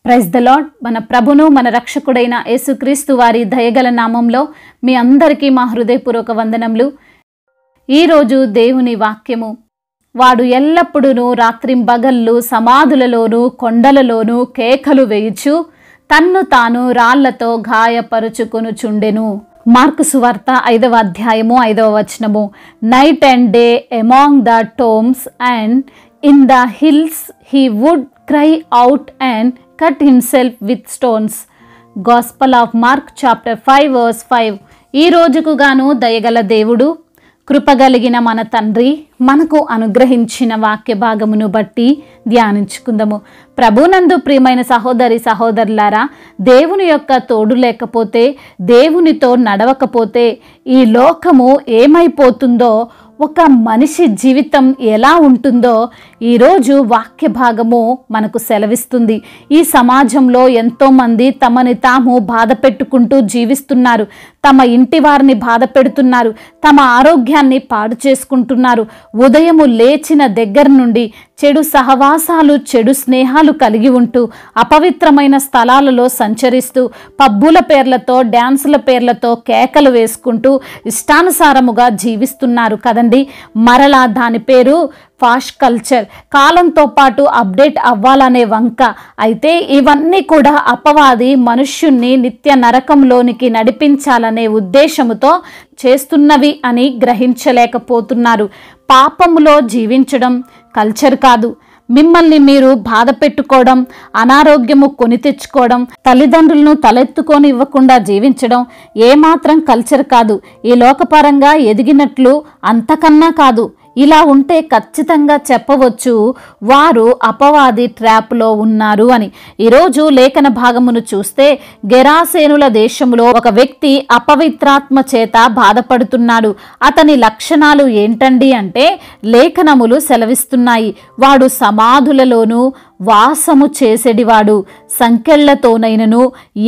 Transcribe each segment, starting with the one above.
Praise the lord. మన ప్రభును మన రక్షకుడైన యేసుక్రీస్తు వారి దయగల నామంలో మీ అందరికీ మా హృదయపూర్వక వందనములు. ఈరోజు దేవుని వాక్యము, వాడు ఎల్లప్పుడూ రాత్రింబగళ్ళు సమాధులలోనూ కొండలలోనూ కేకలు వేయుచు తన్ను తాను రాళ్లతో గాయపరుచుకొనుచుండెను. మార్కు సువార్త 5వ అధ్యాయము 5వ వచనము. Night and day among the tombs and in the hills he would cry out and cut himself with stones. Gospel of Mark chapter 5 verse 5. ఈ రోజుకు గాను దయగల దేవుడు, కృపగలిగిన మన తండ్రి మనకు అనుగ్రహించిన వాక్య భాగమును బట్టి ధ్యానించుకుందాము. ప్రభునందు ప్రియమైన సహోదరి సహోదరులారా, దేవుని యొక్క తోడు లేకపోతే, దేవునితో నడవకపోతే ఈ లోకము ఏమైపోతుందో, ఒక మనిషి జీవితం ఎలా ఉంటుందో ఈరోజు వాక్య భాగము మనకు సెలవిస్తుంది. ఈ సమాజంలో ఎంతోమంది తమని తాము బాధ పెట్టుకుంటూ జీవిస్తున్నారు. తమ ఇంటి వారిని బాధ పెడుతున్నారు. తమ ఆరోగ్యాన్ని పాడు చేసుకుంటున్నారు. ఉదయము లేచిన దగ్గర నుండి చెడు సహవాసాలు, చెడు స్నేహాలు కలిగి ఉంటూ అపవిత్రమైన స్థలాలలో సంచరిస్తూ పబ్బుల పేర్లతో, డ్యాన్సుల పేర్లతో కేకలు వేసుకుంటూ ఇష్టానుసారముగా జీవిస్తున్నారు కదండి. మరలా దాని పేరు ఫాస్ట్ కల్చర్. కాలంతో పాటు అప్డేట్ అవ్వాలనే వంక. అయితే ఇవన్నీ కూడా అపవాది మనుష్యుణ్ణి నిత్య నరకంలోనికి నడిపించాలనే ఉద్దేశముతో చేస్తున్నవి అని గ్రహించలేకపోతున్నారు. పాపములో జీవించడం కల్చర్ కాదు. మిమ్మల్ని మీరు బాధ పెట్టుకోవడం, అనారోగ్యము కొని తెచ్చుకోవడం, తల్లిదండ్రులను తలెత్తుకొని ఇవ్వకుండా జీవించడం ఏమాత్రం కల్చర్ కాదు. ఈ లోకపరంగా ఎదిగినట్లు అంతకన్నా కాదు. ఇలా ఉంటే ఖచ్చితంగా చెప్పవచ్చు వారు అపవాది ట్రాప్లో ఉన్నారు అని. ఈరోజు లేఖన భాగమును చూస్తే, గెరాసేనుల దేశంలో ఒక వ్యక్తి అపవిత్రాత్మ చేత బాధపడుతున్నాడు. అతని లక్షణాలు ఏంటండి అంటే, లేఖనములు సెలవిస్తున్నాయి. వాడు సమాధులలోనూ వాసము చేసేడివాడు. సంకెళ్లతోనైనను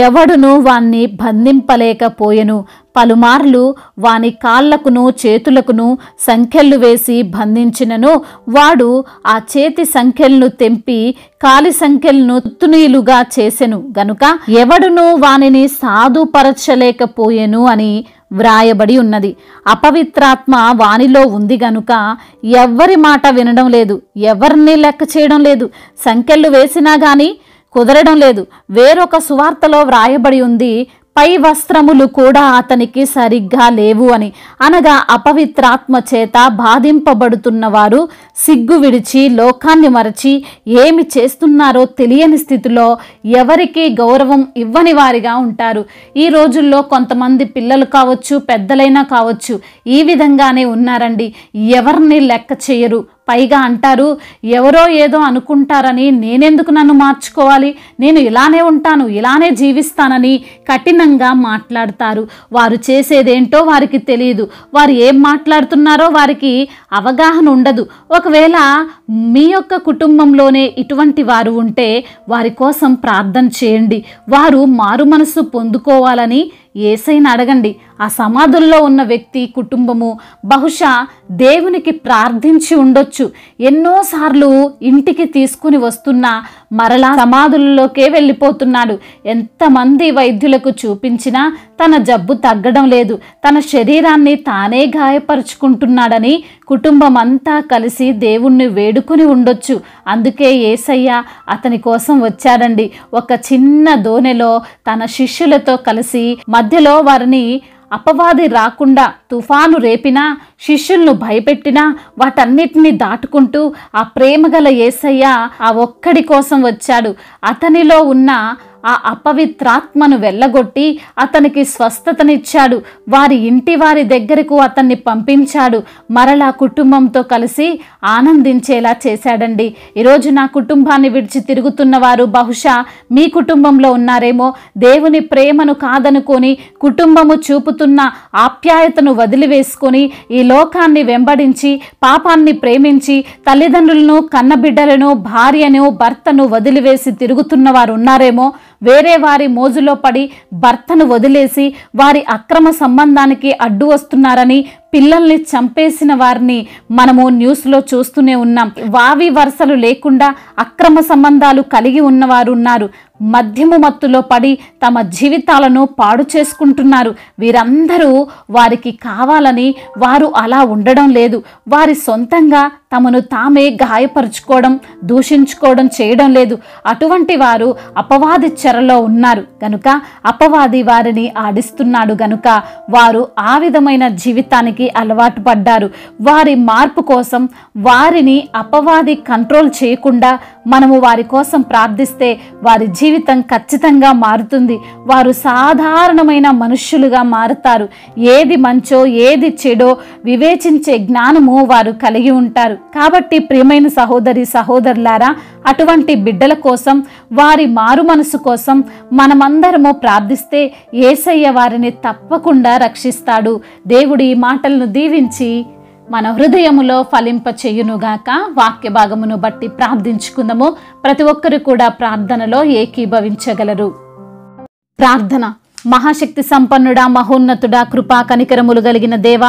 ఎవడును వాణ్ణి బంధింపలేకపోయెను. పలుమార్లు వాని కాళ్లకును చేతులకును సంకెళ్ళు వేసి బంధించినను వాడు ఆ చేతి సంకెళ్లను తెంపి కాలి సంకెళ్లను తుత్తునీలుగా చేసెను గనుక ఎవడును వానిని సాధుపరచలేకపోయెను అని వ్రాయబడి ఉన్నది. అపవిత్రాత్మ వానిలో ఉంది గనుక ఎవ్వరి మాట వినడం లేదు, ఎవరిని లెక్క చేయడం లేదు. సంకెళ్ళు వేసినా గాని కుదరడం లేదు. వేరొక సువార్తలో వ్రాయబడి ఉంది, పై వస్త్రములు కూడా అతనికి సరిగ్గా లేవు అని. అనగా అపవిత్రాత్మ చేత బాధింపబడుతున్న వారు సిగ్గు విడిచి, లోకాన్ని మరచి, ఏమి చేస్తున్నారో తెలియని స్థితిలో ఎవరికీ గౌరవం ఇవ్వని వారిగా ఉంటారు. ఈ రోజుల్లో కొంతమంది పిల్లలు కావచ్చు, పెద్దలైనా కావచ్చు, ఈ విధంగానే ఉన్నారండి. ఎవరిని లెక్క చేయరు. పైగా అంటారు, ఎవరో ఏదో అనుకుంటారని నేనెందుకు నన్ను మార్చుకోవాలి, నేను ఇలానే ఉంటాను, ఇలానే జీవిస్తానని కఠినంగా మాట్లాడతారు. వారు చేసేదేంటో వారికి తెలియదు. వారు ఏం మాట్లాడుతున్నారో వారికి అవగాహన ఉండదు. ఒకవేళ మీ యొక్క కుటుంబంలోనే ఇటువంటి వారు ఉంటే వారి కోసం ప్రార్థన చేయండి. వారు మారు మనసు పొందుకోవాలని యేసయ్యను అడగండి. ఆ సమాధుల్లో ఉన్న వ్యక్తి కుటుంబము బహుశా దేవునికి ప్రార్థించి ఉండొచ్చు. ఎన్నోసార్లు ఇంటికి తీసుకుని వస్తున్నా మరలా సమాధులలోకే వెళ్ళిపోతున్నాడు. ఎంతమంది వైద్యులకు చూపించినా తన జబ్బు తగ్గడం లేదు. తన శరీరాన్ని తానే గాయపరుచుకుంటున్నాడని కుటుంబం అంతా కలిసి దేవుణ్ణి వేడుకొని ఉండొచ్చు. అందుకే యేసయ్య అతని కోసం వచ్చాడండి. ఒక చిన్న దోణెలో తన శిష్యులతో కలిసి మధ్యలో వారిని అపవాది రాకుండా తుఫాను రేపినా, శిష్యులను భయపెట్టినా వాటన్నిటిని దాటుకుంటూ ఆ ప్రేమగల యేసయ్య ఆ ఒక్కడి కోసం వచ్చాడు. అతనిలో ఉన్న ఆ అపవిత్రాత్మను వెళ్ళగొట్టి అతనికి స్వస్థతనిచ్చాడు. వారి ఇంటి వారి దగ్గరకు అతన్ని పంపించాడు. మరలా కుటుంబంతో కలిసి ఆనందించేలా చేశాడండి. ఈరోజు నా కుటుంబాన్ని విడిచి తిరుగుతున్న వారు బహుశా మీ కుటుంబంలో ఉన్నారేమో. దేవుని ప్రేమను కాదనుకొని, కుటుంబము చూపుతున్న ఆప్యాయతను వదిలివేసుకొని, ఈ లోకాన్ని వెంబడించి, పాపాన్ని ప్రేమించి, తల్లిదండ్రులను, కన్నబిడ్డలను, భార్యను, భర్తను వదిలివేసి తిరుగుతున్న వారు ఉన్నారేమో. వేరే వారి మోజులో పడి భర్తను వదిలేసి వారి అక్రమ సంబంధానికి అడ్డు వస్తున్నారని పిల్లల్ని చంపేసిన వారిని మనము న్యూస్లో చూస్తూనే ఉన్నాం. వావి వరుసలు లేకుండా అక్రమ సంబంధాలు కలిగి ఉన్నవారు ఉన్నారు. మద్యము మత్తులో పడి తమ జీవితాలను పాడు చేసుకుంటున్నారు. వీరందరూ వారికి కావాలని వారు అలా ఉండడం లేదు. వారి సొంతంగా తమను తామే గాయపరుచుకోవడం, దూషించుకోవడం చేయడం లేదు. అటువంటి వారు అపవాది చెరలో ఉన్నారు గనుక అపవాది వారిని ఆడిస్తున్నాడు గనుక వారు ఆ విధమైన జీవితానికి అలవాటు పడ్డారు. వారి మార్పు కోసం వారిని అపవాది కంట్రోల్ చేయకుండా మనము వారి కోసం ప్రార్థిస్తే వారి జీవితం ఖచ్చితంగా మారుతుంది. వారు సాధారణమైన మనుష్యులుగా మారుతారు. ఏది మంచో ఏది చెడో వివేచించే జ్ఞానము వారు కలిగి ఉంటారు. కాబట్టి ప్రియమైన సహోదరి సహోదరులారా, అటువంటి బిడ్డల కోసం, వారి మారు మనసు కోసం మనమందరము ప్రార్థిస్తే యేసయ్య వారిని తప్పకుండా రక్షిస్తాడు. దేవుడు ఈ మాటలను దీవించి మన హృదయములో ఫలింప చేయునుగాక. వాక్య భాగమును బట్టి ప్రార్థించుకుందాము. ప్రతి ఒక్కరు కూడా ప్రార్థనలో ఏకీభవించగలరు. ప్రార్థన. మహాశక్తి సంపన్నుడా, మహోన్నతుడా, కృపా కనికరములు కలిగిన దేవ,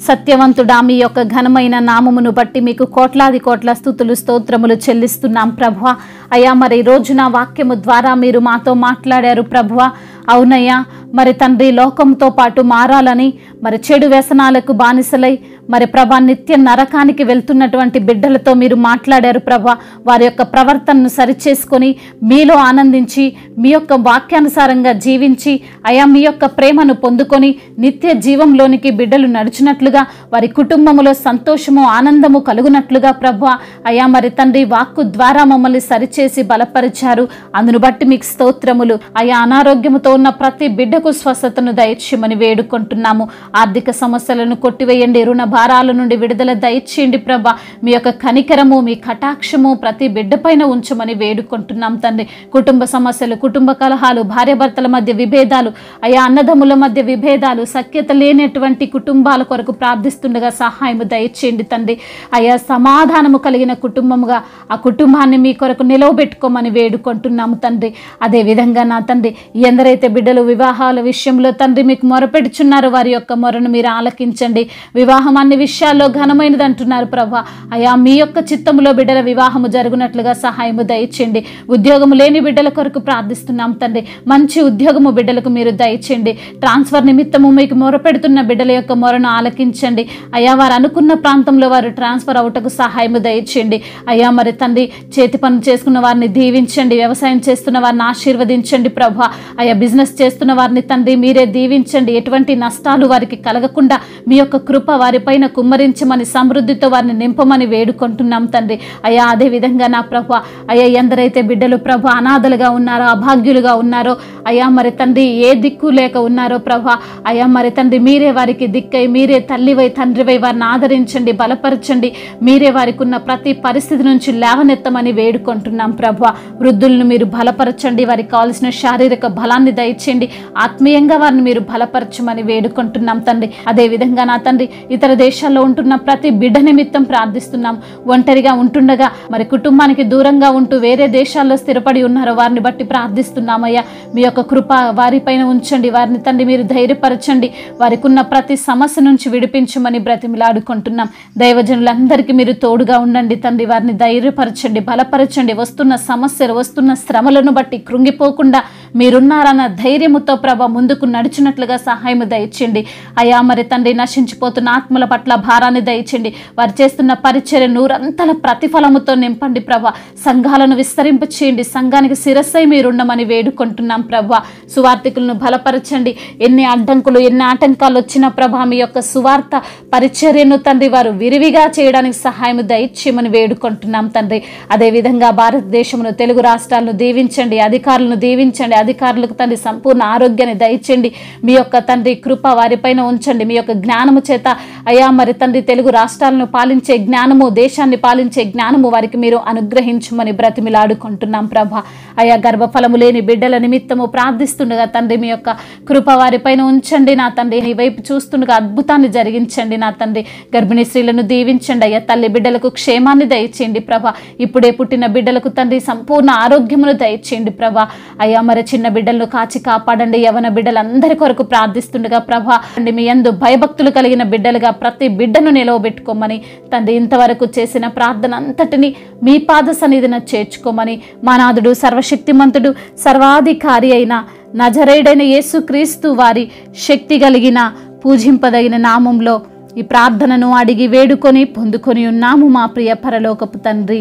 సత్యవంతుడా, మీ యొక్క ఘనమైన నామమును బట్టి మీకు కోట్లాది కోట్ల స్తుతులు స్తోత్రములు చెల్లిస్తున్నాం ప్రభువా. అయ్యా, మరి ఈ రోజున వాక్యము ద్వారా మీరు మాతో మాట్లాడారు ప్రభువా. అవునయ్యా, మరి తండ్రి లోకంతో పాటు మారాలని, మరి చెడు వ్యసనాలకు బానిసలై మరి ప్రభా నిత్య నరకానికి వెళ్తున్నటువంటి బిడ్డలతో మీరు మాట్లాడారు ప్రభా. వారి యొక్క ప్రవర్తనను సరిచేసుకొని మీలో ఆనందించి మీ యొక్క వాక్యానుసారంగా జీవించి అయా మీ యొక్క ప్రేమను పొందుకొని నిత్య జీవంలోనికి బిడ్డలు నడిచినట్లుగా, వారి కుటుంబములో సంతోషము ఆనందము కలుగునట్లుగా ప్రభా అయా మరి తండ్రి వాక్కు ద్వారా మమ్మల్ని సరిచేసి బలపరిచారు. అందును బట్టి మీకు స్తోత్రములు. అయా, అనారోగ్యముతో ఉన్న ప్రతి బిడ్డకు స్వస్థతను దయచేయమని వేడుకుంటున్నాము. ఆర్థిక సమస్యలను కొట్టివేయండి, రుణ భారాల నుండి విడుదల దయచేయండి ప్రభా. మీ యొక్క కనికరము, మీ కటాక్షము ప్రతి బిడ్డ పైన ఉంచమని వేడుకుంటున్నాం తండ్రి. కుటుంబ సమస్యలు, కుటుంబ కలహాలు, భార్యాభర్తల మధ్య విభేదాలు, అయా అన్నదమ్ముల మధ్య విభేదాలు, సఖ్యత లేనటువంటి కుటుంబాల కొరకు ప్రార్థిస్తుండగా సహాయము దయచేయండి తండ్రి. అయా, సమాధానము కలిగిన కుటుంబముగా ఆ కుటుంబాన్ని మీ కొరకు నిలవబెట్టుకోమని వేడుకుంటున్నాము తండ్రి. అదే విధంగా నా తండ్రి, ఎందరైతే బిడ్డలు వివాహాల విషయంలో తండ్రి మీకు మొరపెడుచున్నారు, వారి యొక్క మొరను మీరు ఆలకించండి. వివాహం అన్ని విషయాల్లో ఘనమైనది అంటున్నారు ప్రభా. అయా, మీ యొక్క చిత్తములో బిడ్డల వివాహము జరుగునట్లుగా సహాయము దయచేయండి. ఉద్యోగము లేని బిడ్డల కొరకు ప్రార్థిస్తున్నాం తండ్రి. మంచి ఉద్యోగము బిడ్డలకు మీరు దయచేయండి. ట్రాన్స్ఫర్ నిమిత్తము మీకు మొరపెడుతున్న బిడ్డల యొక్క మొరను ఆలకించండి. అయా, వారు అనుకున్న ప్రాంతంలో వారు ట్రాన్స్ఫర్ అవుటకు సహాయము దయచేయండి. అయా మరి తండ్రి, చేతి పనులు చేసుకున్న వారిని దీవించండి. వ్యవసాయం చేస్తున్న వారిని ఆశీర్వదించండి ప్రభా. అయా, బిజినెస్ చేస్తున్న వారిని తండ్రి మీరే దీవించండి. ఎటువంటి నష్టాలు వారికి కలగకుండా మీ యొక్క కృప వారిపైన కుమ్మరించమని, సమృద్ధితో వారిని నింపమని వేడుకుంటున్నాం తండ్రి. అయ్యా, అదే విధంగా నా ప్రభా అయ్యా, ఎందరైతే బిడ్డలు ప్రభా అనాథలుగా ఉన్నారో, అభాగ్యులుగా ఉన్నారో, అయ్యా మరి తండ్రి ఏ దిక్కు లేక ఉన్నారో ప్రభా, అయ్యా మరి తండ్రి మీరే వారికి దిక్కై, మీరే తల్లివై తండ్రివై వారిని ఆదరించండి, బలపరచండి. మీరే వారికి ఉన్న ప్రతి పరిస్థితి నుంచి లేవనెత్తమని వేడుకుంటున్నాం ప్రభా. వృద్ధులను మీరు బలపరచండి, వారికి కావాల్సిన శారీరక బలాన్ని దయచేయండి. ఆత్మీయంగా వారిని మీరు బలపరచమని వేడుకుంటున్నాం తండ్రి. అదే విధంగా నా తండ్రి, ఇతర దేశాల్లో ఉంటున్న ప్రతి బిడ్డ నిమిత్తం ప్రార్థిస్తున్నాం. ఒంటరిగా ఉంటుండగా మరి కుటుంబానికి దూరంగా ఉంటూ వేరే దేశాల్లో స్థిరపడి ఉన్నారో వారిని బట్టి ప్రార్థిస్తున్నామయ్యా. మీ యొక్క కృప వారిపైన ఉంచండి. వారిని తండ్రి మీరు ధైర్యపరచండి. వారికి ఉన్న ప్రతి సమస్య నుంచి విడిపించమని బ్రతిమిలాడుకుంటున్నాం. దైవజనులందరికీ మీరు తోడుగా ఉండండి తండ్రి. వారిని ధైర్యపరచండి, బలపరచండి. వస్తున్న సమస్యలు, వస్తున్న శ్రమలను బట్టి కృంగిపోకుండా మీరున్నారన్న ధైర్యముతో ప్రభ ముందుకు నడిచినట్లుగా సహాయము దయచేయండి. అయా మరి తండ్రి, నశించిపోతున్న ఆత్మల పట్ల భారాన్ని దయచేయండి. వారు చేస్తున్న పరిచర్య నూరంతల ప్రతిఫలముతో నింపండి ప్రభ. సంఘాలను విస్తరింప చేయండి. సంఘానికి శిరస్సై మీరుండమని వేడుకుంటున్నాం ప్రభ. సువార్థికులను బలపరచండి. ఎన్ని అడ్డంకులు, ఎన్ని ఆటంకాలు వచ్చినా ప్రభ, మీ యొక్క సువార్త పరిచర్యను తండ్రి వారు విరివిగా చేయడానికి సహాయము దయచేయమని వేడుకుంటున్నాం తండ్రి. అదేవిధంగా భారతదేశమును, తెలుగు రాష్ట్రాలను దీవించండి. అధికారులను దీవించండి. అధికారులకు తండ్రి సంపూర్ణ ఆరోగ్యాన్ని దయచేయండి. మీ యొక్క తండ్రి కృప వారిపైన ఉంచండి. మీ యొక్క జ్ఞానము చేత అయా మరి తండ్రి తెలుగు రాష్ట్రాలను పాలించే జ్ఞానము, దేశాన్ని పాలించే జ్ఞానము వారికి మీరు అనుగ్రహించమని బ్రతిమిలాడుకుంటున్నాం ప్రభ. అయా, గర్భఫలము లేని బిడ్డల నిమిత్తము ప్రార్థిస్తుండగా తండ్రి మీ యొక్క కృప వారిపైన ఉంచండి నా తండ్రి. నీ వైపు చూస్తుండగా అద్భుతాన్ని జరిగించండి నా తండ్రి. గర్భిణీ స్త్రీలను దీవించండి అయ్యా. తల్లి బిడ్డలకు క్షేమాన్ని దయచేయండి ప్రభ. ఇప్పుడే పుట్టిన బిడ్డలకు తండ్రి సంపూర్ణ ఆరోగ్యమును దయచేయండి ప్రభ. అయ్యా మరి చిన్న బిడ్డలను కాచి కాపాడండి. యవన బిడ్డలందరి కొరకు ప్రార్థిస్తుండగా ప్రభా మీ యందు భయభక్తులు కలిగిన బిడ్డలుగా ప్రతి బిడ్డను నిలవబెట్టుకోమని తండ్రి, ఇంతవరకు చేసిన ప్రార్థన అంతటిని మీ పాద సన్నిధిన చేర్చుకోమని మా నాథుడు సర్వశక్తిమంతుడు సర్వాధికారి అయిన నజరేయుడైన యేసుక్రీస్తు వారి శక్తి కలిగిన పూజింపదగిన నామంలో ఈ ప్రార్థనను అడిగి వేడుకొని పొందుకొని ఉన్నాము మా ప్రియ పరలోకపు తండ్రి.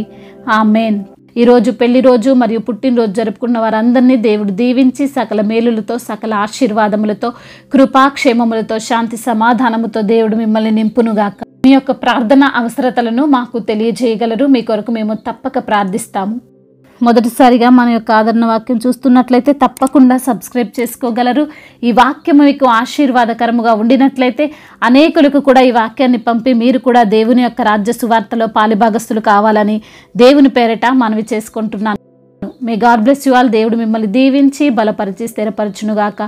ఆమేన్. ఈరోజు పెళ్లి రోజు మరియు పుట్టినరోజు జరుపుకున్న వారందరినీ దేవుడు దీవించి సకల మేలులతో, సకల ఆశీర్వాదములతో, కృపాక్షేమములతో, శాంతి సమాధానముతో దేవుడు మిమ్మల్ని నింపునుగాక. మీ యొక్క ప్రార్థన అవసరతలను మాకు తెలియజేయగలరు. మీ కొరకు మేము తప్పక ప్రార్థిస్తాము. మొదటిసారిగా మన యొక్క ఆదరణ వాక్యం చూస్తున్నట్లయితే తప్పకుండా సబ్స్క్రైబ్ చేసుకోగలరు. ఈ వాక్యం మీకు ఆశీర్వాదకరముగా ఉండినట్లయితే అనేకులకు కూడా ఈ వాక్యాన్ని పంపి మీరు కూడా దేవుని యొక్క రాజ్య సువార్తలో పాలిభాగస్తులు కావాలని దేవుని పేరిట మనవి చేసుకుంటున్నాను. May God bless you all. దేవుడు మిమ్మల్ని దీవించి బలపరిచి స్థిరపరచునుగాక.